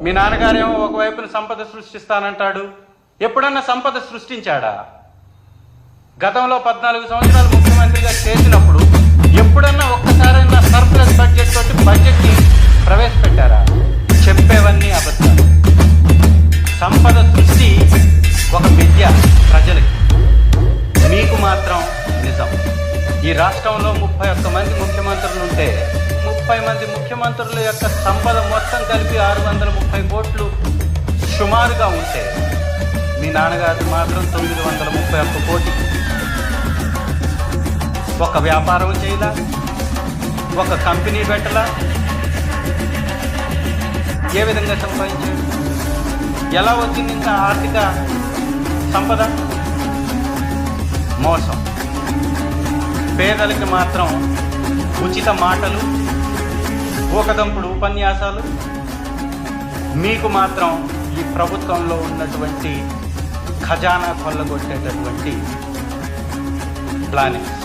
మీ నాన్నగారేమో ఒకవైపున సంపద సృష్టిస్తానంటాడు. ఎప్పుడన్నా సంపద సృష్టించాడా? గతంలో 14 సంవత్సరాలు ముఖ్యమంత్రిగా చేసినప్పుడు ఎప్పుడన్నా ఒక్కసారైనా సర్ప్లస్ బడ్జెట్ తోటి బడ్జెట్ని ప్రవేశపెట్టారా? చెప్పేవన్నీ అబద్ధాలు. సంపద సృష్టి ఒక విద్య ప్రజలకి, మీకు మాత్రం నిజం. ఈ రాష్ట్రంలో 31 మంది ముఖ్యమంత్రులు ఉంటే 30 మంది ముఖ్యమంత్రుల యొక్క సంపద మొత్తం కలిపి 630 కోట్లు సుమారుగా ఉంటే మీ నాన్నగారు మాత్రం 931 కోటి. ఒక వ్యాపారం చేయలా, ఒక కంపెనీ పెట్టలా, ఏ విధంగా సంపాదించాడు? ఎలా వచ్చింది ఇంకా ఆర్థిక సంపద? మోసం. పేదలకి మాత్రం ఉచిత మాటలు, ఊకదంపుడు ఉపన్యాసాలు. మీకు మాత్రం ఈ ప్రభుత్వంలో ఉన్నటువంటి ఖజానా కొల్లగొట్టేటటువంటి ప్లానింగ్స్.